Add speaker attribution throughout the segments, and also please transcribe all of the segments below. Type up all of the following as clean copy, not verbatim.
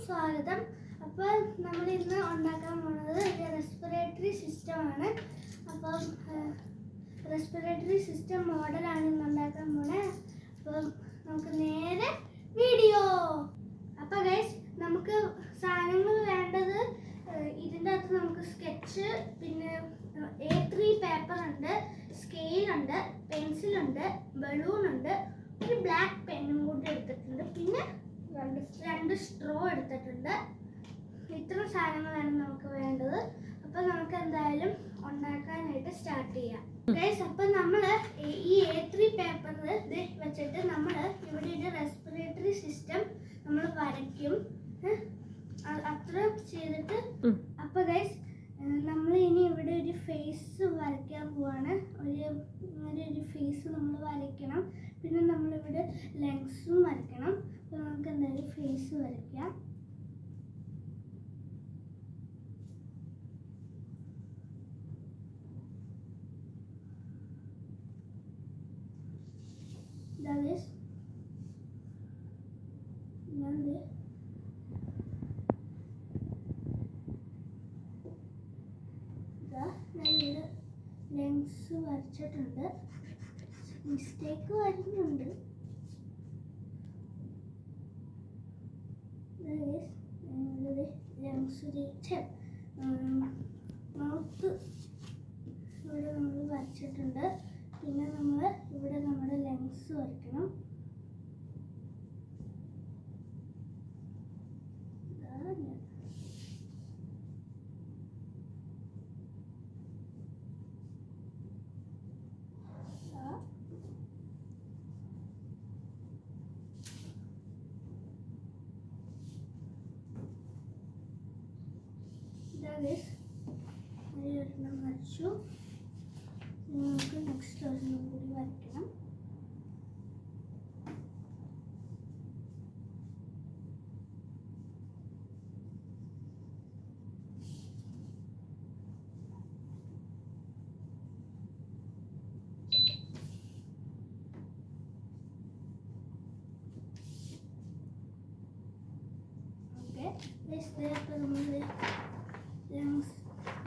Speaker 1: സ്വാഗതം. അപ്പോൾ നമ്മൾ ഇന്ന് ഉണ്ടാക്കാൻ പോകുന്നത് ഒരു റെസ്പിറേറ്ററി സിസ്റ്റമാണ്. അപ്പം റെസ്പിറേറ്ററി സിസ്റ്റം മോഡലാണ് ഇന്ന് ഉണ്ടാക്കാൻ പോകുന്നത്. അപ്പം നമുക്ക് നേരെ വീഡിയോ. അപ്പോൾ ഗൈസ്, നമുക്ക് സാധനങ്ങൾ വേണ്ടത് ഇതിൻ്റെ അകത്ത് നമുക്ക് സ്കെച്ച്, പിന്നെ A3 പേപ്പർ ഉണ്ട്, സ്കെയിലുണ്ട്, പെൻസിലുണ്ട്, ബലൂണുണ്ട്, ഒരു ബ്ലാക്ക് പെന്നും കൂടി എടുത്തിട്ടുണ്ട്, പിന്നെ രണ്ട് സ്ട്രോ എടുത്തിട്ടുണ്ട്. ഇത്ര സാധനങ്ങളാണ് നമുക്ക് വേണ്ടത്. അപ്പം നമുക്ക് എന്തായാലും ഉണ്ടാക്കാനായിട്ട് സ്റ്റാർട്ട് ചെയ്യാം ഗൈസ്. അപ്പം നമ്മൾ ഈ A3 പേപ്പറിൽ വെച്ചിട്ട് നമ്മൾ ഇവിടെ ഒരു റെസ്പിറേറ്ററി സിസ്റ്റം നമ്മൾ വരയ്ക്കും. അത്ര ചെയ്തിട്ട് അപ്പൊ ഗൈസ്, നമ്മൾ ഇനി ഇവിടെ ഒരു ഫേസ് വരയ്ക്കാൻ പോവാണ്. ഒരു ഫേസ് നമ്മൾ വരയ്ക്കണം. പിന്നെ നമ്മളിവിടെ ലെങ്സും വരയ്ക്കണം. അപ്പോൾ നമുക്ക് എന്തായാലും ഫേസ് വരയ്ക്കാം. ലെങ്സ് വരച്ചിട്ടുണ്ട്. മിസ്റ്റേക്ക് വരുന്നുണ്ട്. മൗത്ത് ഇവിടെ നമ്മൾ വരച്ചിട്ടുണ്ട്. പിന്നെ നമ്മൾ ഇവിടെ നമ്മുടെ ലെങ്സ് വരയ്ക്കണം. ഒരെണ്ണം വരച്ചു. നമുക്ക് നെക്സ്റ്റ് ഒരെണ്ണം കൂടി വരയ്ക്കണം.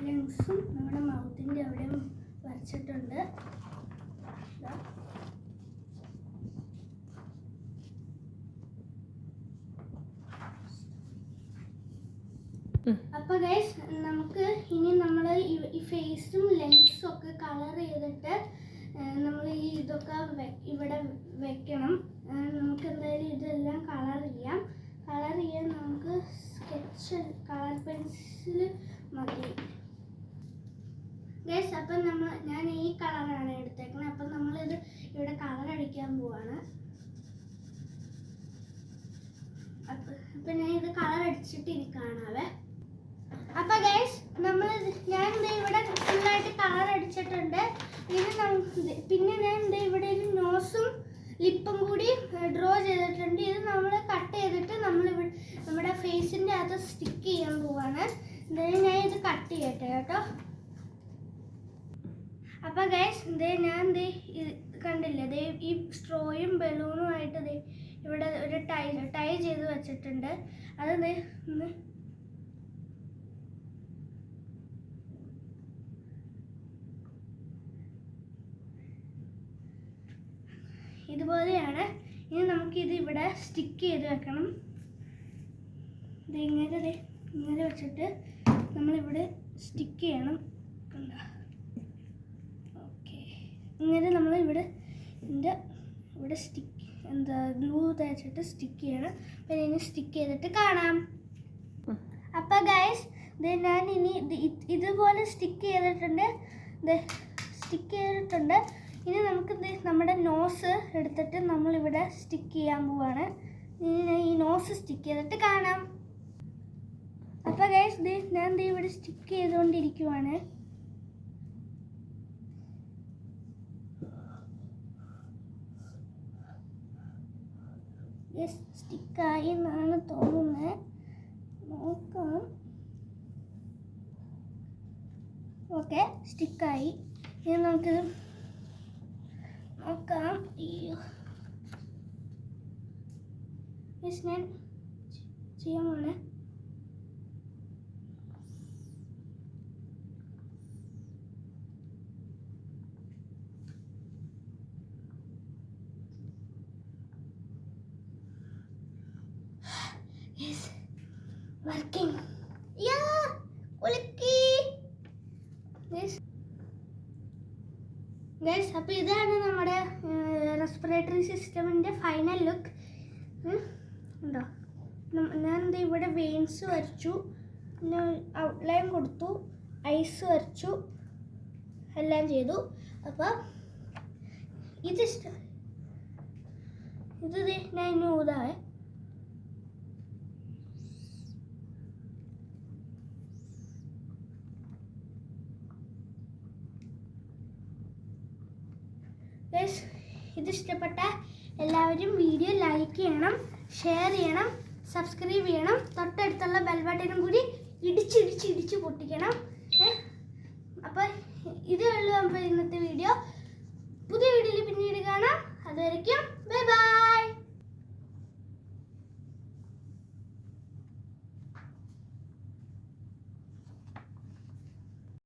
Speaker 1: ലെങ്സും നമ്മുടെ മൗത്തിൻ്റെ അവിടെയും വരച്ചിട്ടുണ്ട്. അപ്പോൾ ഗൈസ്, നമുക്ക് ഇനി നമ്മൾ ഈ ഫേസും ലെങ്സും ഒക്കെ കളർ ചെയ്തിട്ട് നമ്മൾ ഇതൊക്കെ ഇവിടെ വെക്കണം. നമുക്ക് എന്തായാലും ഇതെല്ലാം കളർ ചെയ്യാം. കളർ ചെയ്യാൻ നമുക്ക് സ്കെച്ച് കളർ പെൻസിൽ മതി ഗൈസ്. അപ്പം ഞാൻ ഈ കളറാണ് എടുത്തേക്കുന്നത്. അപ്പം നമ്മളിത് ഇവിടെ കളർ അടിക്കാൻ പോവാണ്. അപ്പം ഞാൻ ഇത് കളർ അടിച്ചിട്ട് ഇനി കാണാവേ. അപ്പം ഗൈസ്, ഞാൻ ഇവിടെ ഫുള്ളായിട്ട് കളർ അടിച്ചിട്ടുണ്ട്. പിന്നെ ഞാൻ ഇവിടെ ഒരു നോസും ലിപ്പും കൂടി ഡ്രോ ചെയ്തിട്ടുണ്ട്. ഇത് നമ്മൾ കട്ട് ചെയ്തിട്ട് നമ്മുടെ ഫേസിൻ്റെ അകത്ത് സ്റ്റിക്ക് ചെയ്യാൻ പോവാണ്. എന്തായാലും ഞാൻ ഇത് കട്ട് ചെയ്യട്ടെ കേട്ടോ. അപ്പം ഗൈസ്, ഞാൻ കണ്ടില്ലേ, ഈ സ്ട്രോയും ബലൂണും ആയിട്ട് ഇവിടെ ഒരു ടൈ ചെയ്ത് വെച്ചിട്ടുണ്ട്. അത് ഇതുപോലെയാണ്. ഇനി നമുക്കിത് ഇവിടെ സ്റ്റിക്ക് ചെയ്ത് വെക്കണം. ഇങ്ങനെ വെച്ചിട്ട് നമ്മളിവിടെ സ്റ്റിക്ക് ചെയ്യണം. ഓക്കെ, ഇങ്ങനെ നമ്മൾ ഇവിടെ ഗ്ലൂ തേച്ചിട്ട് സ്റ്റിക്ക് ചെയ്യണം. അപ്പം ഇനി സ്റ്റിക്ക് ചെയ്തിട്ട് കാണാം. അപ്പം ഗൈസ്, ഞാൻ ഇനി ഇതുപോലെ സ്റ്റിക്ക് ചെയ്തിട്ടുണ്ട്. ഇനി നമുക്ക് നമ്മുടെ നോസ് എടുത്തിട്ട് നമ്മളിവിടെ സ്റ്റിക്ക് ചെയ്യാൻ പോവാണ്. ഇനി ഈ നോസ് സ്റ്റിക്ക് ചെയ്തിട്ട് കാണാം. അപ്പോൾ ഗൈസ്, ഞാൻ ഇവിടെ സ്റ്റിക്ക് ചെയ്തുകൊണ്ടിരിക്കുവാണ്. സ്റ്റിക്കായി എന്നാണ് തോന്നുന്നത്. നോക്കാം. ഓക്കെ, സ്റ്റിക്കായി. ഇനി നമുക്കിത് നോക്കാം. ഞാൻ ചെയ്യാൻ പോണേ. വർക്കിംഗ്. ഗൈസ്, അപ്പോൾ ഇതാണ് നമ്മുടെ റെസ്പിറേറ്ററി സിസ്റ്റമിൻ്റെ ഫൈനൽ ലുക്ക്. ഉണ്ടോ? ഞാൻ ഇവിടെ വെയിൻസ് വരച്ചു, പിന്നെ ഔട്ട്ലൈൻ കൊടുത്തു, ഐസ് വരച്ചു, എല്ലാം ചെയ്തു. അപ്പോൾ ഇത് ഞാൻ ഇനി ഊതാവേ. ഇത് ഇഷ്ടപ്പെട്ട എല്ലാവരും വീഡിയോ ലൈക്ക് ചെയ്യണം, ഷെയർ ചെയ്യണം, സബ്സ്ക്രൈബ് ചെയ്യണം. തൊട്ടടുത്തുള്ള ബെൽ ബട്ടണും കൂടി ഇടിച്ച് പൊട്ടിക്കണം. അപ്പോൾ ഇതേ ഉള്ളൂ അപ്പോൾ ഇന്നത്തെ വീഡിയോ.